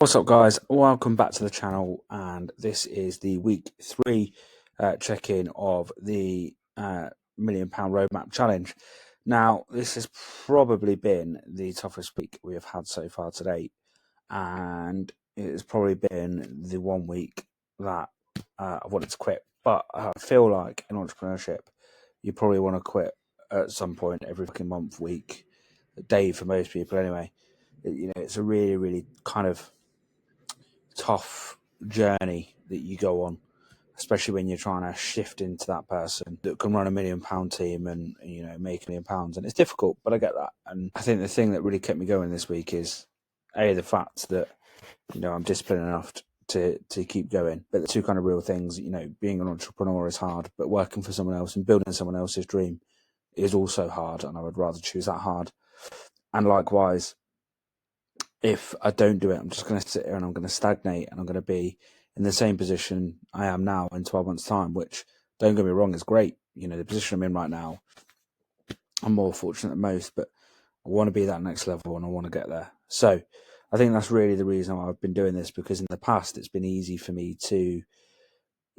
What's up, guys? Welcome back to the channel, and this is the week 3 check-in of the £1 Million Roadmap Challenge. Now, this has probably been the toughest week we have had so far to date, and it has probably been the 1 week that I wanted to quit. But I feel like in entrepreneurship, you probably want to quit at some point every fucking month, week, day for most people anyway. It's a really, really kind of tough journey that you go on, especially when you're trying to shift into that person that can run £1 million team and make £1 million, and it's difficult, but I get that. And I think the thing that really kept me going this week is the fact that I'm disciplined enough to keep going. But the two kind of real things, being an entrepreneur is hard, but working for someone else and building someone else's dream is also hard, and I would rather choose that hard. And likewise, if I don't do it, I'm just going to sit here and I'm going to stagnate, and I'm going to be in the same position I am now in 12 months' time, which, don't get me wrong, is great. The position I'm in right now, I'm more fortunate than most, but I want to be that next level and I want to get there. So I think that's really the reason why I've been doing this, because in the past it's been easy for me to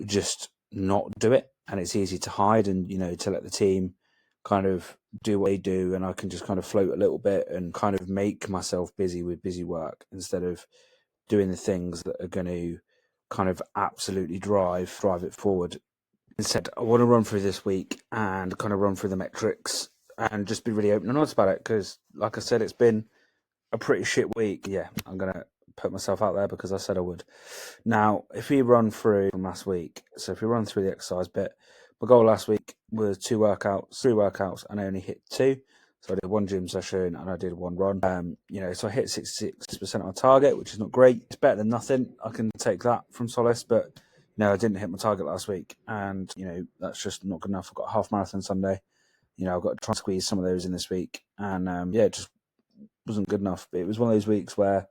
just not do it, and it's easy to hide and, to let the team kind of do what they do, and I can just kind of float a little bit and kind of make myself busy with busy work instead of doing the things that are going to kind of absolutely drive it forward. Instead, I want to run through this week and kind of run through the metrics and just be really open and honest about it, because like I said, it's been a pretty shit week. Yeah, I'm going to put myself out there because I said I would. Now, if we run through from last week, so if we run through the exercise bit, my goal last week was 3 workouts, and I only hit 2. So I did 1 gym session and I did 1 run. So I hit 66% on target, which is not great. It's better than nothing. I can take that from solace, but I didn't hit my target last week, and that's just not good enough. I've got a half marathon Sunday. I've got to try and squeeze some of those in this week, and it just wasn't good enough. But it was one of those weeks where,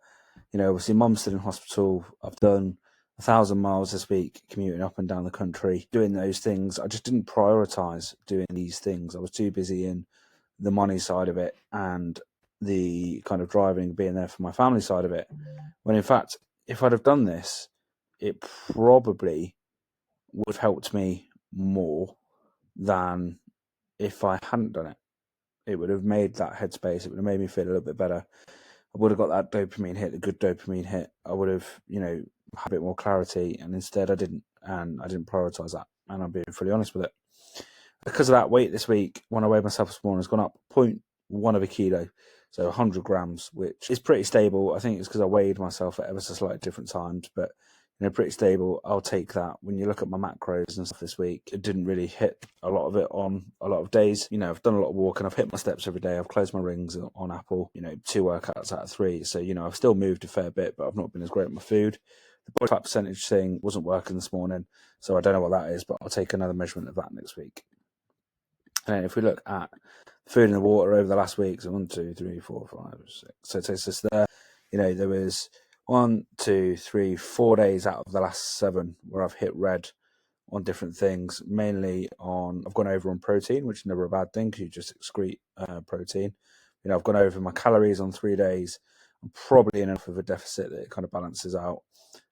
obviously mum's still in hospital. I've done 1,000 miles this week, commuting up and down the country, doing those things. I just didn't prioritize doing these things. I was too busy in the money side of it and the kind of driving, being there for my family side of it. When in fact, if I'd have done this, it probably would have helped me more than if I hadn't done it. It would have made that headspace. It would have made me feel a little bit better. I would have got that dopamine hit, the good dopamine hit. I would have, had a bit more clarity, and instead I didn't, and I didn't prioritize that. And I'm being fully honest with it. Because of that, weight this week, when I weighed myself this morning, has gone up 0.1 of a kilo, so 100 grams, which is pretty stable. I think it's because I weighed myself at ever so slightly different times, but pretty stable. I'll take that. When you look at my macros and stuff this week, it didn't really hit a lot of it on a lot of days. I've done a lot of walking. I've hit my steps every day. I've closed my rings on Apple. 2 workouts out of 3. So I've still moved a fair bit, but I've not been as great with my food. The body fat percentage thing wasn't working this morning, so I don't know what that is, but I'll take another measurement of that next week. And then if we look at food and the water over the last week, so 1, 2, 3, 4, 5, 6. So it takes us there. There was 1, 2, 3, 4 days out of the last 7 where I've hit red on different things. Mainly I've gone over on protein, which is never a bad thing because you just excrete protein. I've gone over my calories on 3 days. I'm probably in enough of a deficit that it kind of balances out.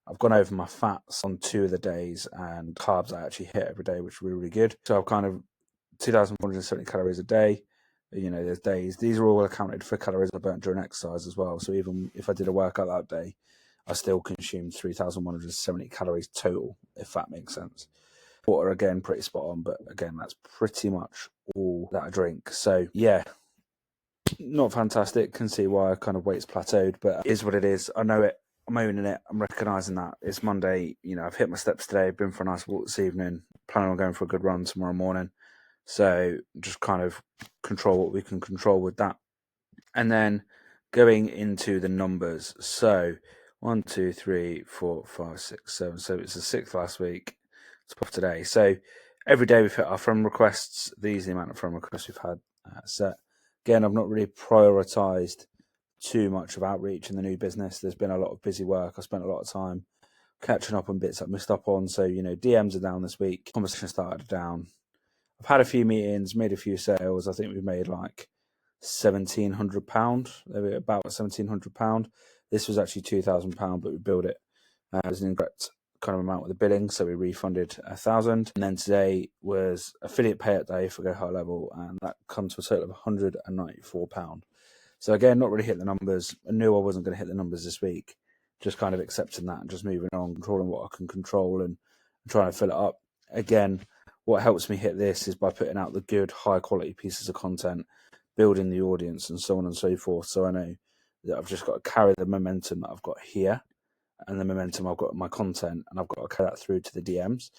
I've gone over my fats on 2 of the days, and carbs I actually hit every day, which is really, really good. So I've kind of 2,470 calories a day. There's days. These are all accounted for calories I burnt during exercise as well. So even if I did a workout that day, I still consumed 3,170 calories total, if that makes sense. Water, again, pretty spot on, but again, that's pretty much all that I drink. So yeah, not fantastic. Can see why kind of weight's plateaued, but it is what it is. I know it. I'm owning it. I'm recognising that. It's Monday. I've hit my steps today. Been for a nice walk this evening. Planning on going for a good run tomorrow morning. So just kind of control what we can control with that. And then going into the numbers. So 1, 2, 3, 4, 5, 6, 7. So it's the 6th last week. It's off today. So every day we've hit our friend requests. These are the amount of friend requests we've had set. Again, I've not really prioritised too much of outreach in the new business. There's been a lot of busy work. I spent a lot of time catching up on bits I missed up on. So, DMs are down this week. Conversation started down. I've had a few meetings, made a few sales. I think we've made like £1,700. About £1,700. This was actually £2,000, but we billed it as an incorrect kind of amount with the billing, so we refunded £1,000. And then today was affiliate payout day for Go High Level, and that comes to a total of £194. So again, not really hit the numbers. I knew I wasn't going to hit the numbers this week. Just kind of accepting that and just moving on, controlling what I can control and trying to fill it up. Again, what helps me hit this is by putting out the good, high quality pieces of content, building the audience and so on and so forth. So I know that I've just got to carry the momentum that I've got here and the momentum I've got in my content, and I've got to carry that through to the DMs.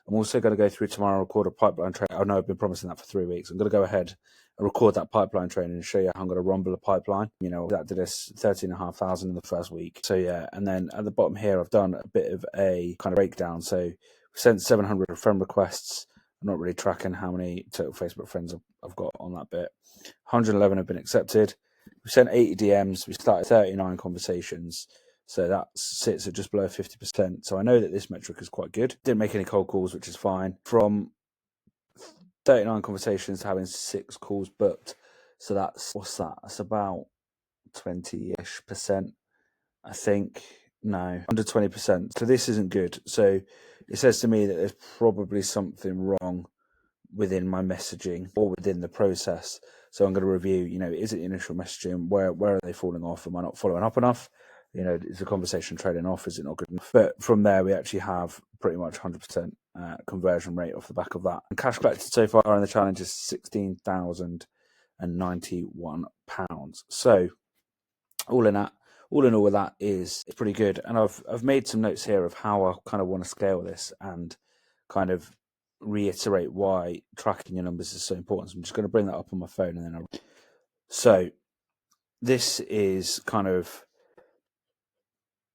I'm also going to go through tomorrow, record a pipeline training. I know I've been promising that for 3 weeks. I'm going to go ahead and record that pipeline training and show you how I'm going to rumble a pipeline. You know, that did us 13,500 in the first week. So yeah, and then at the bottom here, I've done a bit of a kind of breakdown. So we sent 700 friend requests. I'm not really tracking how many total Facebook friends I've got on that bit. 111 have been accepted. We sent 80 DMs. We started 39 conversations. So that sits at just below 50%. So I know that this metric is quite good. Didn't make any cold calls, which is fine. From 39 conversations to having 6 calls booked. So that's, what's that? That's about 20-ish%, I think. No, under 20%. So this isn't good. So it says to me that there's probably something wrong within my messaging or within the process. So I'm going to review, you know, is it initial messaging? Where are they falling off? Am I not following up enough? You know, is the conversation trailing off? Is it not good enough? But from there, we actually have pretty much 100% conversion rate off the back of that. And cash collected so far in the challenge is £16,091. So all in all with that is pretty good. And I've made some notes here of how I kind of want to scale this and kind of reiterate why tracking your numbers is so important. So I'm just going to bring that up on my phone and then so this is kind of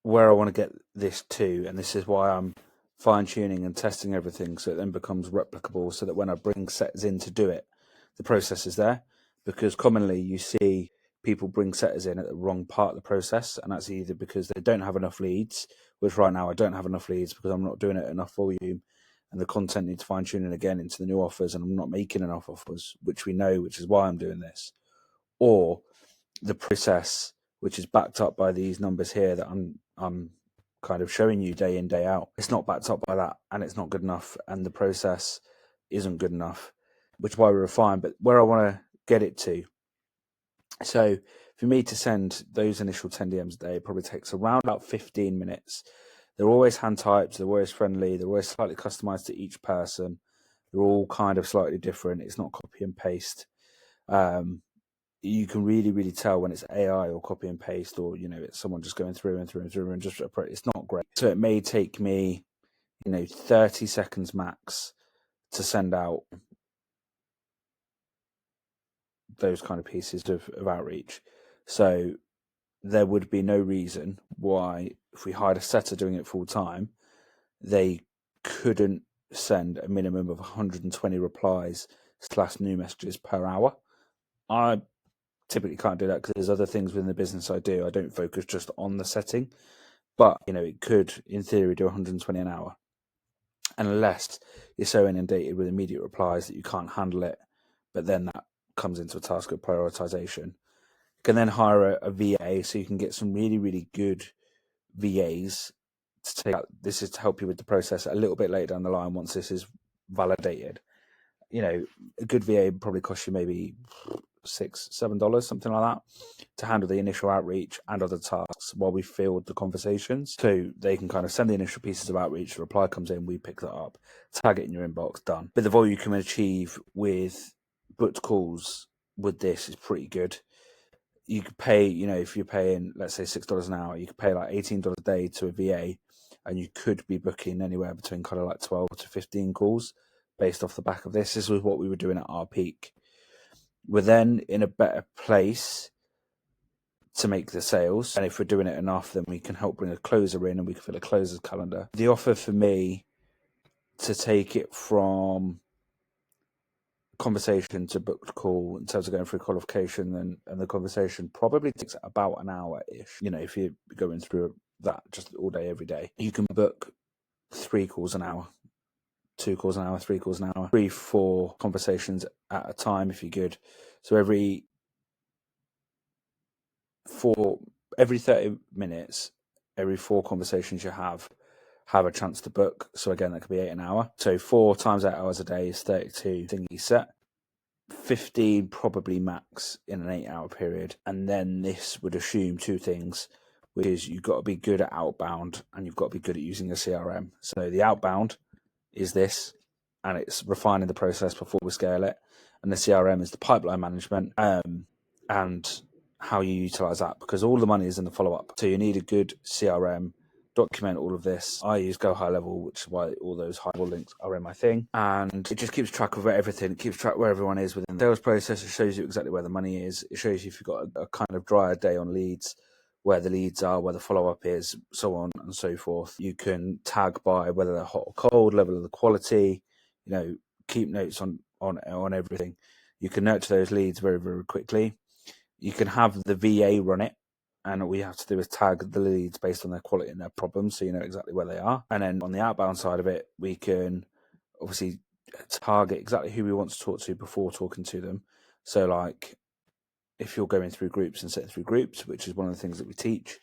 where I want to get this to, and this is why I'm fine-tuning and testing everything so it then becomes replicable, so that when I bring setters in to do it, the process is there. Because commonly you see people bring setters in at the wrong part of the process, and that's either because they don't have enough leads, which right now I don't have enough leads because I'm not doing it enough volume, and the content needs fine-tuning again into the new offers, and I'm not making enough offers, which we know, which is why I'm doing this. Or the process, which is backed up by these numbers here that I'm kind of showing you day in, day out. It's not backed up by that, and it's not good enough, and the process isn't good enough, which is why we refine. But where I want to get it to, so for me to send those initial 10 DMs a day, it probably takes around about 15 minutes. They're always hand typed, they're always friendly, they're always slightly customized to each person. They're all kind of slightly different. It's not copy and paste. You can really tell when it's AI or copy and paste, or, you know, it's someone just going through and just, it's not great. So it may take me, you know, 30 seconds max to send out those kind of pieces of outreach. So there would be no reason why, if we hired a setter doing it full time, they couldn't send a minimum of 120 replies / new messages per hour. I typically can't do that because there's other things within the business I do. I don't focus just on the setting, but, you know, it could, in theory, do 120 an hour. And unless you're so inundated with immediate replies that you can't handle it, but then that comes into a task of prioritization. You can then hire a VA, so you can get some really good VAs to take out. This is to help you with the process a little bit later down the line once this is validated. You know, a good VA probably costs you maybe $6-7, something like that, to handle the initial outreach and other tasks while we field the conversations. So they can kind of send the initial pieces of outreach, the reply comes in, we pick that up, tag it in your inbox, done. But the volume you can achieve with booked calls with this is pretty good. You could pay, you know, if you're paying, let's say $6 an hour, you could pay like $18 a day to a VA, and you could be booking anywhere between kind of like 12 to 15 calls based off the back of this. This was what we were doing at our peak. We're then in a better place to make the sales, and if we're doing it enough, then we can help bring a closer in and we can fill a closer's calendar. The offer for me to take it from conversation to booked call in terms of going through qualification and the conversation probably takes about an hour-ish. You know, if you're going through that just all day, every day, you can book 3 calls an hour, 2 calls an hour, 3 calls an hour, 3-4 conversations at a time if you're good. So every 4 every 30 minutes, every 4 conversations you have a chance to book. So again, that could be 8 an hour. So 4 times 8 hours a day is 32 thingy set. 15 probably max in an 8-hour period. And then this would assume 2 things, which is you've got to be good at outbound and you've got to be good at using a CRM. So the outbound is this, and it's refining the process before we scale it. And the CRM is the pipeline management and how you utilize that, because all the money is in the follow-up. So you need a good CRM, document all of this. I use Go High Level, which is why all those high level links are in my thing. And it just keeps track of everything. It keeps track where everyone is within the sales process. It shows you exactly where the money is. It shows you if you've got a kind of drier day on leads, where the leads are, where the follow-up is, so on and so forth. You can tag by whether they're hot or cold, level of the quality, keep notes on everything. You can nurture those leads very, very quickly. You can have the VA run it, and all we have to do is tag the leads based on their quality and their problems, so you know exactly where they are. And then on the outbound side of it, we can obviously target exactly who we want to talk to before talking to them. So like if you're going through groups and setting through groups, which is one of the things that we teach,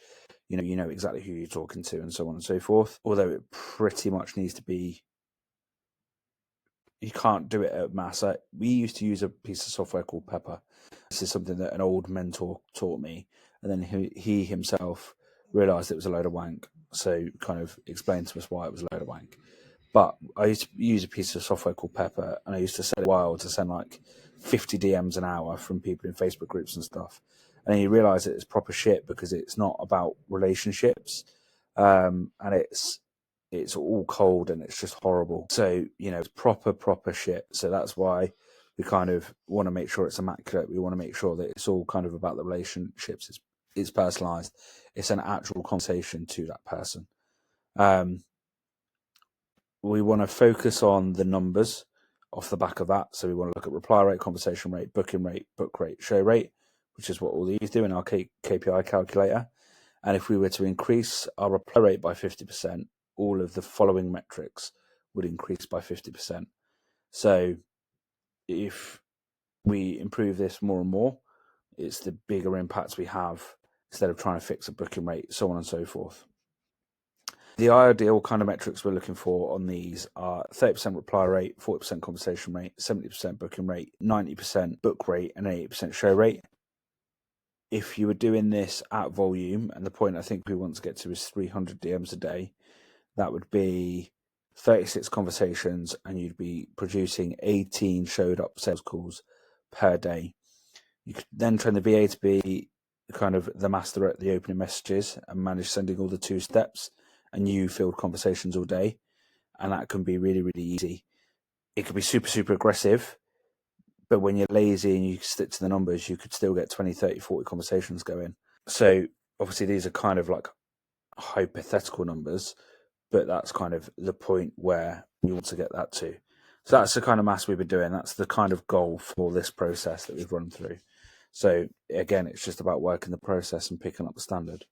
you know exactly who you're talking to and so on and so forth. Although it pretty much needs to be, you can't do it at mass. We used to use a piece of software called Pepper. This is something that an old mentor taught me, and then he himself realised it was a load of wank, so kind of explained to us why it was a load of wank. But I used to use a piece of software called Pepper, and I used to set it wild to send like 50 DMs an hour from people in Facebook groups and stuff. And then you realise that it's proper shit because it's not about relationships, and it's all cold and it's just horrible. So, it's proper shit. So that's why we kind of want to make sure it's immaculate. We want to make sure that it's all kind of about the relationships. It's personalized. It's an actual conversation to that person. We want to focus on the numbers off the back of that. So we want to look at reply rate, conversation rate, booking rate, book rate, show rate, which is what all these do in our KPI calculator. And if we were to increase our reply rate by 50%, all of the following metrics would increase by 50%. So if we improve this more and more, it's the bigger impacts we have instead of trying to fix a booking rate, so on and so forth. The ideal kind of metrics we're looking for on these are 30% reply rate, 40% conversation rate, 70% booking rate, 90% book rate, and 80% show rate. If you were doing this at volume, and the point I think we want to get to is 300 DMs a day, that would be 36 conversations, and you'd be producing 18 showed up sales calls per day. You could then train the VA to be kind of the master at the opening messages and manage sending all the 2 steps and you field conversations all day. And that can be really, really easy. It could be super, super aggressive, but when you're lazy and you stick to the numbers, you could still get 20, 30, 40 conversations going. So obviously these are kind of like hypothetical numbers, but that's kind of the point where we want to get that to. So that's the kind of maths we've been doing. That's the kind of goal for this process that we've run through. So again, it's just about working the process and picking up the standard.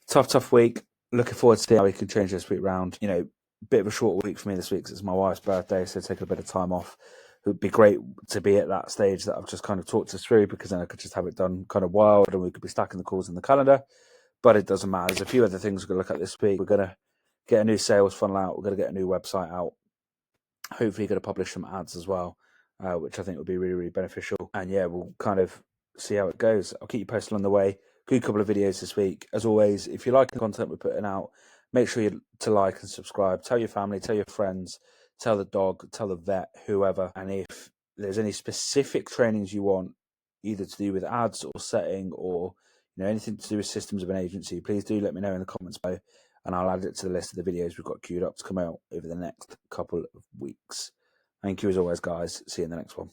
Tough week. Looking forward to see how we can change this week round. Bit of a short week for me this week because it's my wife's birthday, so taking a bit of time off. It would be great to be at that stage that I've just kind of talked us through, because then I could just have it done kind of wild and we could be stacking the calls in the calendar. But it doesn't matter. There's a few other things we're going to look at this week. We're going to get a new sales funnel out. We're going to get a new website out. Hopefully going to publish some ads as well, which I think would be really, really beneficial. And yeah, we'll kind of see how it goes. I'll keep you posted on the way. Good couple of videos this week. As always, if you like the content we're putting out, make sure to like and subscribe. Tell your family, tell your friends, tell the dog, tell the vet, whoever. And if there's any specific trainings you want, either to do with ads or setting or anything to do with systems of an agency, please do let me know in the comments below, and I'll add it to the list of the videos we've got queued up to come out over the next couple of weeks. Thank you as always, guys. See you in the next one.